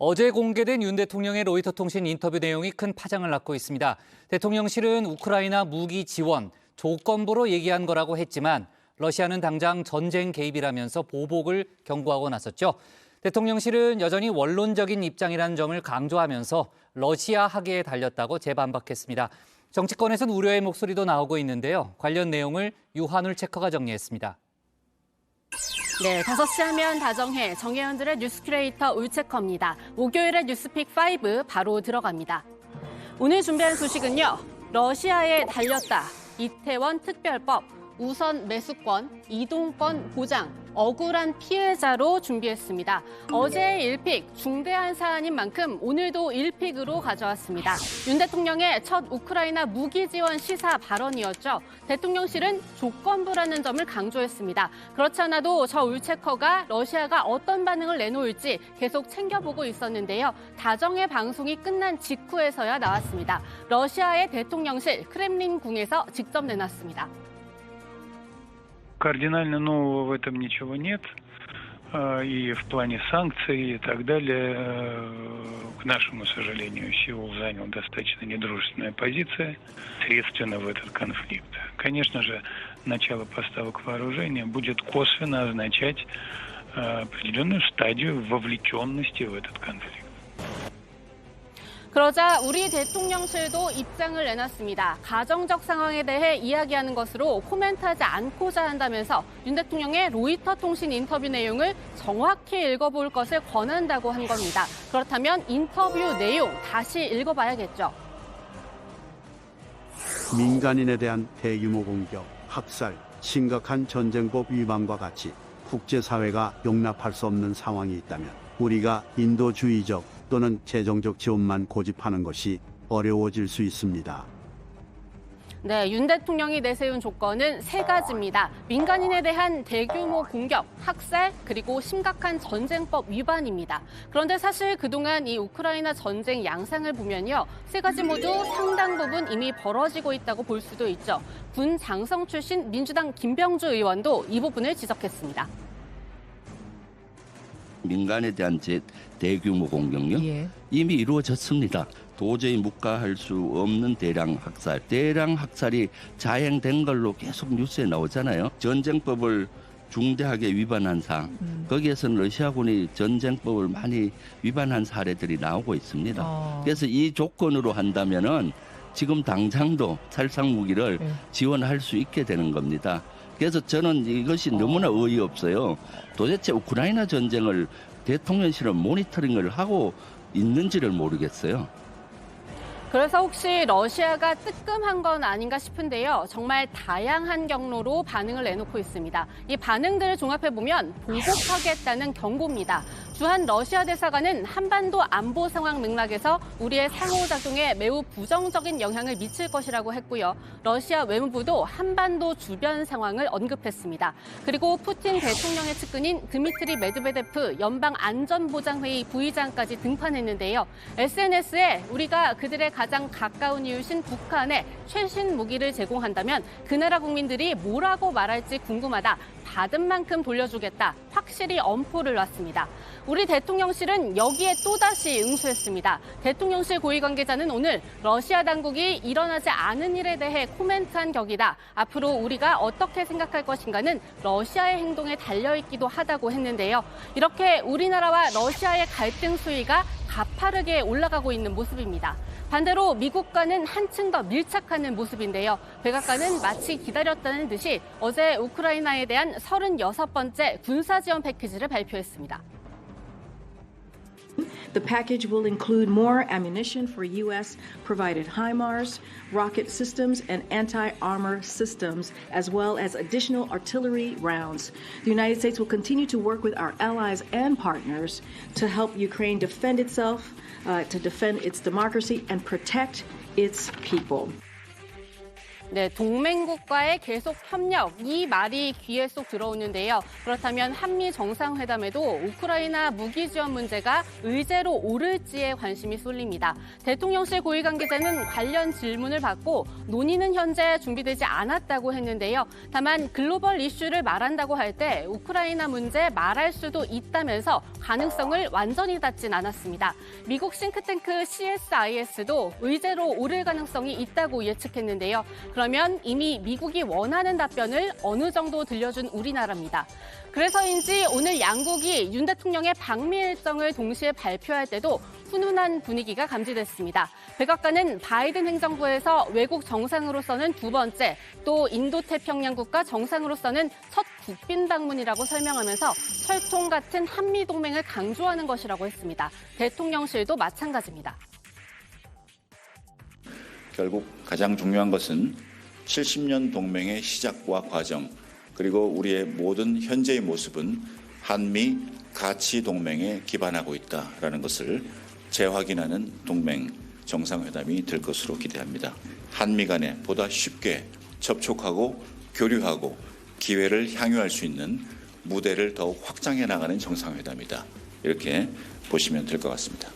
어제 공개된 윤 대통령의 로이터 통신 인터뷰 내용이 큰 파장을 낳고 있습니다. 대통령실은 우크라이나 무기 지원, 조건부로 얘기한 거라고 했지만 러시아는 당장 전쟁 개입이라면서 보복을 경고하고 나섰죠. 대통령실은 여전히 원론적인 입장이라는 점을 강조하면서 러시아 하기에 달렸다고 재반박했습니다. 정치권에선 우려의 목소리도 나오고 있는데요. 관련 내용을 유한울 체커가 정리했습니다. 네, 5시 하면 다정해 정혜연들의 뉴스큐레이터 울체커입니다. 목요일의 뉴스픽 5 바로 들어갑니다. 오늘 준비한 소식은요. 러시아에 달렸다. 이태원 특별법, 우선 매수권, 이동권 보장, 억울한 피해자로 준비했습니다. 어제의 일픽, 중대한 사안인 만큼 오늘도 일픽으로 가져왔습니다. 윤 대통령의 첫 우크라이나 무기 지원 시사 발언이었죠. 대통령실은 조건부라는 점을 강조했습니다. 그렇지 않아도 저 울체커가 러시아가 어떤 반응을 내놓을지 계속 챙겨보고 있었는데요. 다정의 방송이 끝난 직후에서야 나왔습니다. 러시아의 대통령실 크렘린궁에서 직접 내놨습니다. Кардинально нового в этом ничего нет. И в плане санкций и так далее, к нашему сожалению, Сеул занял достаточно недружественная позиция, средственно в этот конфликт. Конечно же, начало поставок вооружения будет косвенно означать определенную стадию вовлеченности в этот конфликт. 그러자 우리 대통령실도 입장을 내놨습니다. 가정적 상황에 대해 이야기하는 것으로 코멘트하지 않고자 한다면서 윤 대통령의 로이터 통신 인터뷰 내용을 정확히 읽어볼 것을 권한다고 한 겁니다. 그렇다면 인터뷰 내용 다시 읽어봐야겠죠. 민간인에 대한 대규모 공격, 학살, 심각한 전쟁법 위반과 같이 국제사회가 용납할 수 없는 상황이 있다면 우리가 인도주의적 또는 재정적 지원만 고집하는 것이 어려워질 수 있습니다. 네, 윤 대통령이 내세운 조건은 3가지입니다. 민간인에 대한 대규모 공격, 학살, 그리고 심각한 전쟁법 위반입니다. 그런데 사실 그동안 이 우크라이나 전쟁 양상을 보면요. 3가지 모두 상당 부분 이미 벌어지고 있다고 볼 수도 있죠. 군 장성 출신 민주당 김병주 의원도 이 부분을 지적했습니다. 민간에 대한 대규모 공격요? 이미 이루어졌습니다. 도저히 묵과할 수 없는 대량 학살이 자행된 걸로 계속 뉴스에 나오잖아요. 전쟁법을 중대하게 위반한 사항, 거기에서는 러시아군이 전쟁법을 많이 위반한 사례들이 나오고 있습니다. 그래서 이 조건으로 한다면은 지금 당장도 살상 무기를 지원할 수 있게 되는 겁니다. 그래서 저는 이것이 너무나 어이없어요. 도대체 우크라이나 전쟁을 대통령실은 모니터링을 하고 있는지를 모르겠어요. 그래서 혹시 러시아가 뜨끔한 건 아닌가 싶은데요. 정말 다양한 경로로 반응을 내놓고 있습니다. 이 반응들을 종합해보면 보복하겠다는 경고입니다. 주한 러시아 대사관은 한반도 안보 상황 맥락에서 우리의 상호작용에 매우 부정적인 영향을 미칠 것이라고 했고요. 러시아 외무부도 한반도 주변 상황을 언급했습니다. 그리고 푸틴 대통령의 측근인 드미트리 메드베데프 연방안전보장회의 부의장까지 등판했는데요. SNS에 우리가 그들의 가장 가까운 이웃인 북한에 최신 무기를 제공한다면 그 나라 국민들이 뭐라고 말할지 궁금하다. 받은 만큼 돌려주겠다. 확실히 엄포를 놨습니다. 우리 대통령실은 여기에 또다시 응수했습니다. 대통령실 고위 관계자는 오늘 러시아 당국이 일어나지 않은 일에 대해 코멘트한 격이다. 앞으로 우리가 어떻게 생각할 것인가는 러시아의 행동에 달려있기도 하다고 했는데요. 이렇게 우리나라와 러시아의 갈등 수위가 가파르게 올라가고 있는 모습입니다. 반대로 미국과는 한층 더 밀착하는 모습인데요. 백악관은 마치 기다렸다는 듯이 어제 우크라이나에 대한 36번째 군사지원 패키지를 발표했습니다. The package will include more ammunition for U.S.-provided HIMARS, rocket systems, and anti-armor systems, as well as additional artillery rounds. The United States will continue to work with our allies and partners to help Ukraine defend itself, to defend its democracy, and protect its people. 네, 동맹국과의 계속 협력, 이 말이 귀에 쏙 들어오는데요. 그렇다면 한미 정상회담에도 우크라이나 무기 지원 문제가 의제로 오를지에 관심이 쏠립니다. 대통령실 고위 관계자는 관련 질문을 받고 논의는 현재 준비되지 않았다고 했는데요. 다만 글로벌 이슈를 말한다고 할 때 우크라이나 문제 말할 수도 있다면서 가능성을 완전히 닫진 않았습니다. 미국 싱크탱크 CSIS도 의제로 오를 가능성이 있다고 예측했는데요. 그러면 이미 미국이 원하는 답변을 어느 정도 들려준 우리나라입니다. 그래서인지 오늘 양국이 윤 대통령의 방미 일정을 동시에 발표할 때도 훈훈한 분위기가 감지됐습니다. 백악관은 바이든 행정부에서 외국 정상으로서는 두 번째, 또 인도태평양 국가 정상으로서는 첫 국빈 방문이라고 설명하면서 철통 같은 한미 동맹을 강조하는 것이라고 했습니다. 대통령실도 마찬가지입니다. 결국 가장 중요한 것은 70년 동맹의 시작과 과정, 그리고 우리의 모든 현재의 모습은 한미 가치 동맹에 기반하고 있다라는 것을 재확인하는 동맹 정상회담이 될 것으로 기대합니다. 한미 간에 보다 쉽게 접촉하고 교류하고 기회를 향유할 수 있는 무대를 더욱 확장해 나가는 정상회담이다. 이렇게 보시면 될 것 같습니다.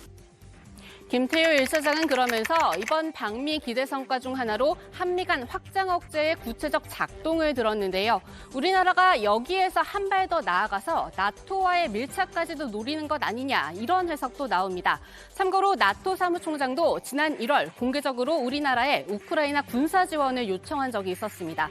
김태효 1차장은 그러면서 이번 방미 기대 성과 중 하나로 한미 간 확장 억제의 구체적 작동을 들었는데요. 우리나라가 여기에서 한 발 더 나아가서 나토와의 밀착까지도 노리는 것 아니냐, 이런 해석도 나옵니다. 참고로 나토 사무총장도 지난 1월 공개적으로 우리나라에 우크라이나 군사 지원을 요청한 적이 있었습니다.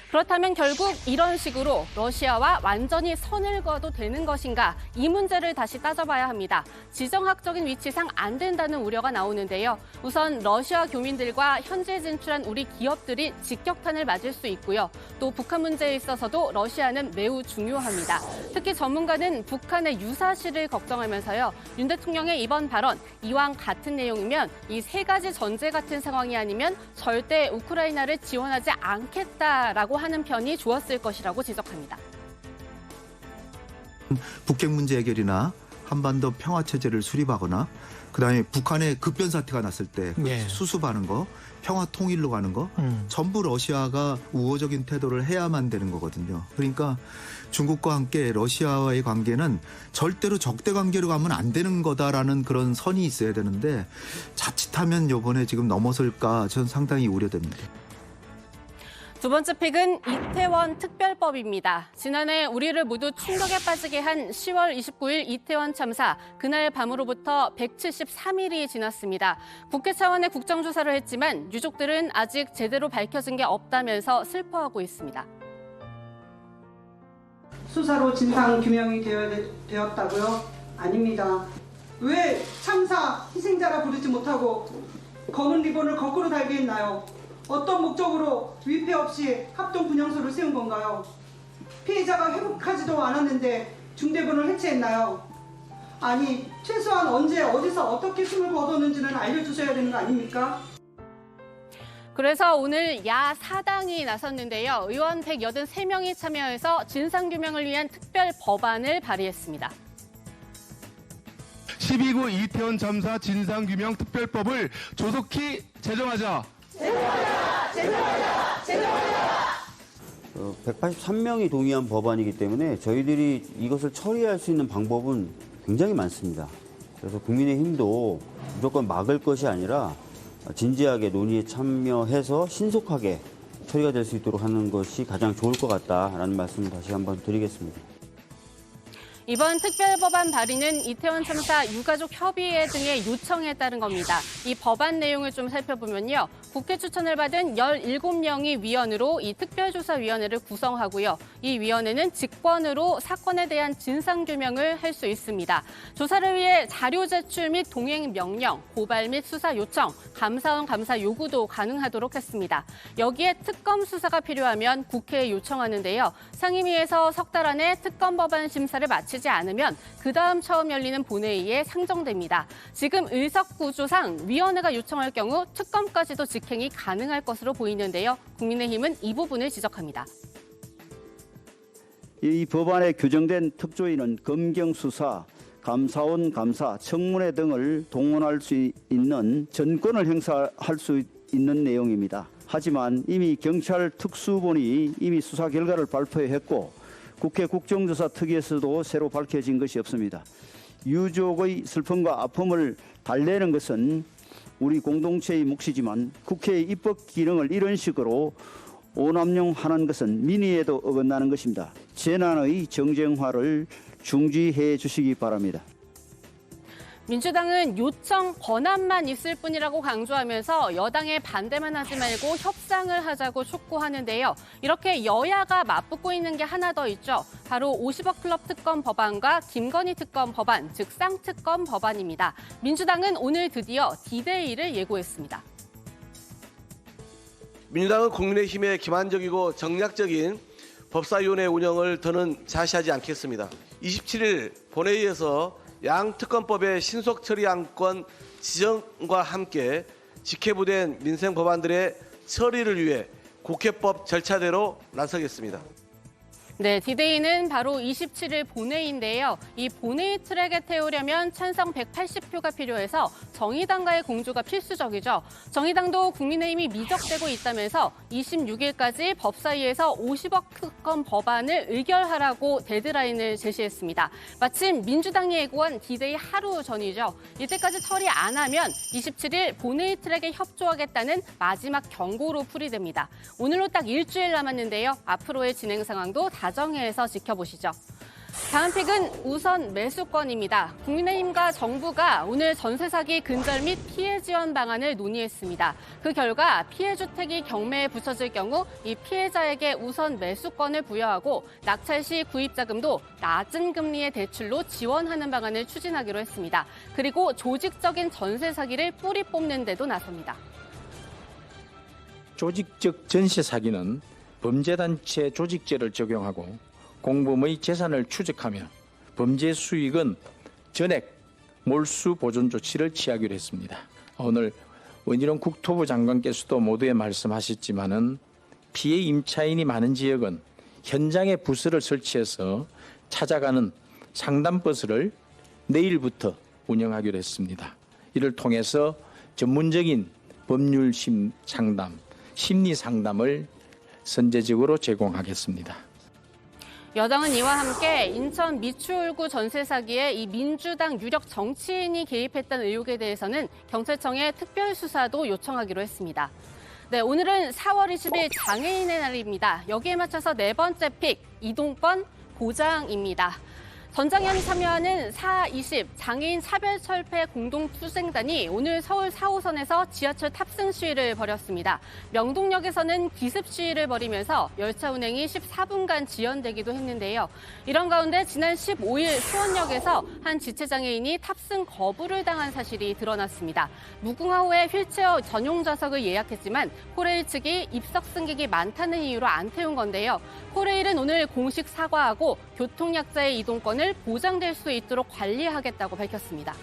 그렇다면 결국 이런 식으로 러시아와 완전히 선을 그어도 되는 것인가, 이 문제를 다시 따져봐야 합니다. 지정학적인 위치상 안 된다는 우려가 나오는데요. 우선 러시아 교민들과 현지에 진출한 우리 기업들이 직격탄을 맞을 수 있고요. 또 북한 문제에 있어서도 러시아는 매우 중요합니다. 특히 전문가는 북한의 유사시를 걱정하면서요. 윤 대통령의 이번 발언, 이왕 같은 내용이면 이 세 가지 전제 같은 상황이 아니면 절대 우크라이나를 지원하지 않겠다라고 하는 편이 좋았을 것이라고 지적합니다. 북핵 문제 해결이나 한반도 평화 체제를 수립하거나 그다음에 북한의 급변 사태가 났을 때 수습하는 거, 평화 통일로 가는 거, 전부 러시아가 우호적인 태도를 해야만 되는 거거든요. 그러니까 중국과 함께 러시아와의 관계는 절대로 적대 관계로 가면 안 되는 거다라는 그런 선이 있어야 되는데 자칫하면 이번에 지금 넘어설까 저는 상당히 우려됩니다. 두 번째 픽은 이태원 특별법입니다. 지난해 우리를 모두 충격에 빠지게 한 10월 29일 이태원 참사, 그날 밤으로부터 173일이 지났습니다. 국회 차원의 국정조사를 했지만 유족들은 아직 제대로 밝혀진 게 없다면서 슬퍼하고 있습니다. 수사로 진상 규명이 되었다고요? 아닙니다. 왜 참사 희생자라 부르지 못하고 검은 리본을 거꾸로 달게 했나요? 어떤 목적으로 위패 없이 합동 분향소를 세운 건가요? 피해자가 회복하지도 않았는데 중대본을 해체했나요? 아니, 최소한 언제 어디서 어떻게 숨을 거뒀는지는 알려주셔야 되는 거 아닙니까? 그래서 오늘 야 4당이 나섰는데요. 의원 183명이 참여해서 진상규명을 위한 특별 법안을 발의했습니다. 12구 이태원 참사 진상규명 특별법을 조속히 제정하자. 183명이 동의한 법안이기 때문에 저희들이 이것을 처리할 수 있는 방법은 굉장히 많습니다. 그래서 국민의힘도 무조건 막을 것이 아니라 진지하게 논의에 참여해서 신속하게 처리가 될 수 있도록 하는 것이 가장 좋을 것 같다라는 말씀을 다시 한번 드리겠습니다. 이번 특별법안 발의는 이태원 참사 유가족 협의회 등의 요청에 따른 겁니다. 이 법안 내용을 좀 살펴보면요. 국회 추천을 받은 17명이 위원으로 이 특별조사위원회를 구성하고요. 이 위원회는 직권으로 사건에 대한 진상규명을 할 수 있습니다. 조사를 위해 자료 제출 및 동행 명령, 고발 및 수사 요청, 감사원 감사 요구도 가능하도록 했습니다. 여기에 특검 수사가 필요하면 국회에 요청하는데요. 상임위에서 석 달 안에 특검 법안 심사를 마치지 않으면 그다음 처음 열리는 본회의에 상정됩니다. 지금 의석 구조상 위원회가 요청할 경우 특검까지도 직행이 가능할 것으로 보이는데요. 국민의힘은 이 부분을 지적합니다. 이 법안에 규정된 특조위는 검경 수사, 감사원 감사, 청문회 등을 동원할 수 있는 전권을 행사할 수 있는 내용입니다. 하지만 이미 경찰 특수본이 이미 수사 결과를 발표했고 국회 국정조사 특위에서도 새로 밝혀진 것이 없습니다. 유족의 슬픔과 아픔을 달래는 것은 우리 공동체의 몫이지만 국회의 입법 기능을 이런 식으로 오남용하는 것은 민의에도 어긋나는 것입니다. 재난의 정쟁화를 중지해 주시기 바랍니다. 민주당은 요청, 권한만 있을 뿐이라고 강조하면서 여당의 반대만 하지 말고 협상을 하자고 촉구하는데요. 이렇게 여야가 맞붙고 있는 게 하나 더 있죠. 바로 50억 클럽 특검 법안과 김건희 특검 법안, 즉 쌍특검 법안입니다. 민주당은 오늘 드디어 D-Day를 예고했습니다. 민주당은 국민의힘의 기만적이고 정략적인 법사위원회 운영을 더는 자시하지 않겠습니다. 27일 본회의에서 양 특검법의 신속 처리 안건 지정과 함께 직회부된 민생 법안들의 처리를 위해 국회법 절차대로 나서겠습니다. 네, D-Day는 바로 27일 본회의인데요. 이 본회의 트랙에 태우려면 찬성 180표가 필요해서 정의당과의 공조가 필수적이죠. 정의당도 국민의힘이 미적되고 있다면서 26일까지 법사위에서 50억 특검 법안을 의결하라고 데드라인을 제시했습니다. 마침 민주당이 예고한 D-Day 하루 전이죠. 이때까지 처리 안 하면 27일 본회의 트랙에 협조하겠다는 마지막 경고로 풀이됩니다. 오늘로 딱 일주일 남았는데요. 앞으로의 진행 상황도 다정해서 지켜보시죠. 다음 픽은 우선 매수권입니다. 국민의힘과 정부가 오늘 전세 사기 근절 및 피해 지원 방안을 논의했습니다. 그 결과 피해 주택이 경매에 붙여질 경우 이 피해자에게 우선 매수권을 부여하고 낙찰 시 구입 자금도 낮은 금리의 대출로 지원하는 방안을 추진하기로 했습니다. 그리고 조직적인 전세 사기를 뿌리 뽑는 데도 나섭니다. 조직적 전세 사기는 범죄단체 조직죄를 적용하고 공범의 재산을 추적하며 범죄 수익은 전액 몰수 보존 조치를 취하기로 했습니다. 오늘 원희룡 국토부 장관께서도 모두에 말씀하셨지만은 피해 임차인이 많은 지역은 현장에 부스를 설치해서 찾아가는 상담버스를 내일부터 운영하기로 했습니다. 이를 통해서 전문적인 법률 상담, 심리 상담을 선제적으로 제공하겠습니다. 여당은 이와 함께 인천 미추홀구 전세 사기에 이 민주당 유력 정치인이 개입했다는 의혹에 대해서는 경찰청에 특별 수사도 요청하기로 했습니다. 네, 오늘은 4월 20일 장애인의 날입니다. 여기에 맞춰서 네 번째 픽, 이동권 보장입니다. 전장현 참여하는 4.20 장애인 차별철폐 공동투쟁단이 오늘 서울 4호선에서 지하철 탑승 시위를 벌였습니다. 명동역에서는 기습 시위를 벌이면서 열차 운행이 14분간 지연되기도 했는데요. 이런 가운데 지난 15일 수원역에서 한 지체장애인이 탑승 거부를 당한 사실이 드러났습니다. 무궁화호에 휠체어 전용 좌석을 예약했지만 코레일 측이 입석 승객이 많다는 이유로 안 태운 건데요. 코레일은 오늘 공식 사과하고 교통약자의 이동권을 보장될 수 있도록 관리하겠다고 밝혔습니다.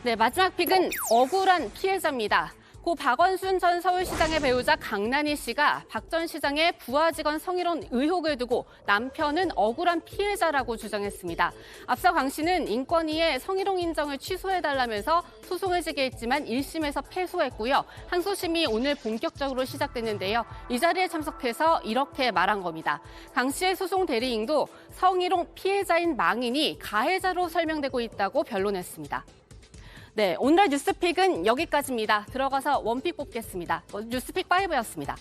네, 마지막 픽은 억울한 피해자입니다. 고 박원순 전 서울시장의 배우자 강난희 씨가 박 전 시장의 부하 직원 성희롱 의혹을 두고 남편은 억울한 피해자라고 주장했습니다. 앞서 강 씨는 인권위에 성희롱 인정을 취소해달라면서 소송을 제기했지만 1심에서 패소했고요. 항소심이 오늘 본격적으로 시작됐는데요. 이 자리에 참석해서 이렇게 말한 겁니다. 강 씨의 소송 대리인도 성희롱 피해자인 망인이 가해자로 설명되고 있다고 변론했습니다. 네, 오늘의 뉴스픽은 여기까지입니다. 들어가서 원픽 뽑겠습니다. 뉴스픽 5였습니다.